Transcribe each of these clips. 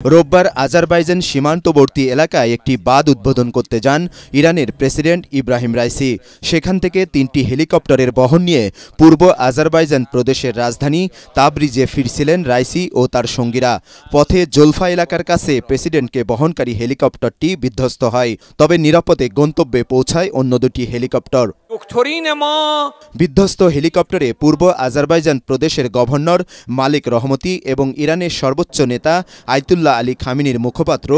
রোববার আজারবাইজান সীমান্তবর্তী এলাকায় একটি বাঁধ উদ্বোধন করতে যান ইরানের প্রেসিডেন্ট ইব্রাহিম রাইসি। সেখান থেকে ৩টি হেলিকপ্টারের বহর নিয়ে পূর্ব আজারবাইজান প্রদেশের রাজধানী তাবরিজে ফিরছিলেন রাইসি ও তার সঙ্গীরা। পথে জোলফা এলাকার কাছে প্রেসিডেন্টকে বহনকারী হেলিকপ্টারটি বিধ্বস্ত হয়, তবে নিরাপদে গন্তব্যে পৌঁছায় অন্য দুটি হেলিকপ্টার। বিধ্বস্ত হেলিকপ্টারে পূর্ব আজারবাইজান প্রদেশের গভর্নর মালিক রহমতি এবং ইরানের সর্বোচ্চ নেতা আয়াতুল্লাহ আলী খামেনির মুখপাত্র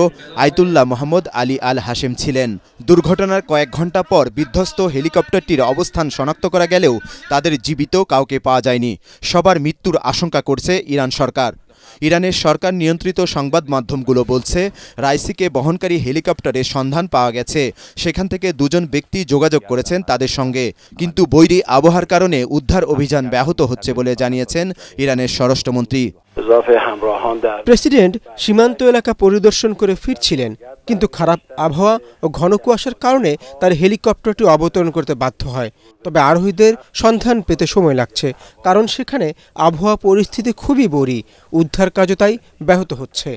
আয়াতুল্লাহ মোহাম্মদ আলী আল হাশেম ছিলেন। দুর্ঘটনার কয়েক ঘণ্টা পর বিধ্বস্ত হেলিকপ্টারটির অবস্থান শনাক্ত করা গেলেও তাদের জীবিত কাউকে পাওয়া যায়নি। সবার মৃত্যুর আশঙ্কা করছে ইরান সরকার। ইরানের সরকার নিয়ন্ত্রিত সংবাদ মাধ্যমগুলো বলছে, রাইসিকে বহনকারী হেলিকপ্টারের সন্ধান পাওয়া গেছে। সেখান থেকে দুজন ব্যক্তি যোগাযোগ করেছেন তাদের সঙ্গে, কিন্তু বৈরী আবহাওয়ার কারণে উদ্ধার অভিযান ব্যাহত হচ্ছে বলে জানিয়েছেন ইরানের স্বরাষ্ট্রমন্ত্রী। প্রেসিডেন্ট সীমান্ত এলাকা পরিদর্শন করে ফিরছিলেন, কিন্তু খারাপ আবহাওয়া ও ঘন কুয়াশার কারণে তার হেলিকপ্টারটি অবতরণ করতে বাধ্য হয়। তবে আরোহীদের সন্ধান পেতে সময় লাগছে, কারণ সেখানে আবহাওয়া পরিস্থিতি খুবই বৈরী। উদ্ধার কাজও তাই ব্যাহত হচ্ছে।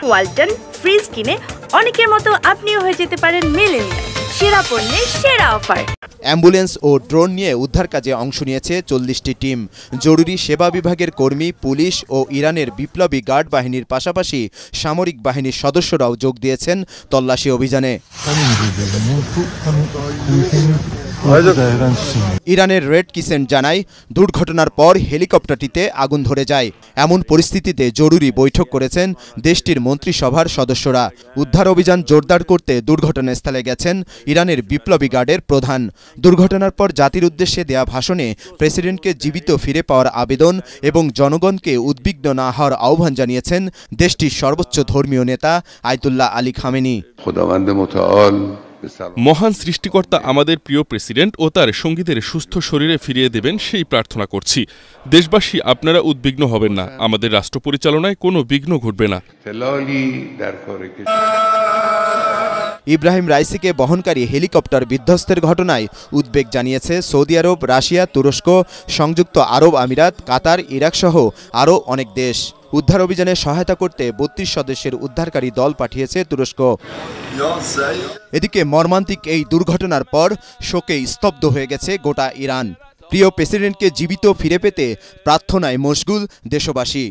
ওয়ালটন ফ্রিজ কিনে অনেকের মতো আপনিও হয়ে যেতে পারেন মিলেনিয়াল সেরা পণ্যের সেরা অফার। অ্যাম্বুলেন্স ও ড্রোন নিয়ে উদ্ধার কাজে অংশ নিয়েছে 40টি টিম। জরুরি সেবা বিভাগের কর্মী, পুলিশ ও ইরানের বিপ্লবী গার্ড বাহিনীর পাশাপাশি সামরিক বাহিনীর সদস্যরাও যোগ দিয়েছেন তল্লাশি অভিযানে। ইরানের রেড ক্রিসেন্ট জানায়, দুর্ঘটনার পর হেলিকপ্টারটিতে আগুন ধরে যায়। এমন পরিস্থিতিতে জরুরি বৈঠক করেছেন দেশটির মন্ত্রিসভার সদস্যরা। উদ্ধার অভিযান জোরদার করতে দুর্ঘটনাস্থলে গেছেন ইরানের বিপ্লবী গার্ডের প্রধান। দুর্ঘটনার পর জাতির উদ্দেশ্যে দেয়া ভাষণে প্রেসিডেন্টকে জীবিত ফিরে পাওয়ার আবেদন এবং জনগণকে উদ্বিগ্ন না হওয়ার আহ্বান জানিয়েছেন দেশটির সর্বোচ্চ ধর্মীয় নেতা আয়াতুল্লাহ আলী খামেনি। মহান সৃষ্টিকর্তা আমাদের প্রিয় প্রেসিডেন্ট ও তার সঙ্গীদের সুস্থ শরীরে ফিরিয়ে দেবেন সেই প্রার্থনা করছি। দেশবাসী, আপনারা উদ্বিগ্ন হবেন না, আমাদের রাষ্ট্র পরিচালনায় কোনো বিঘ্ন ঘটবে না। ইব্রাহিম রাইসিকে বহনকারী হেলিকপ্টার বিধ্বস্তের ঘটনায় উদ্বেগ জানিয়েছে সৌদি আরব, রাশিয়া, তুরস্ক, সংযুক্ত আরব আমিরাত, কাতার, ইরাক সহ আরও অনেক দেশ। উদ্ধার অভিযানে সহায়তা করতে 32 সদস্যের উদ্ধারকারী দল পাঠিয়েছে তুরস্ক। এদিকে মর্মান্তিক এই দুর্ঘটনার পর শোকে স্তব্ধ হয়ে গেছে গোটা ইরান। প্রিয় প্রেসিডেন্টকে জীবিত ফিরে পেতে প্রার্থনায় মশগুল দেশবাসী।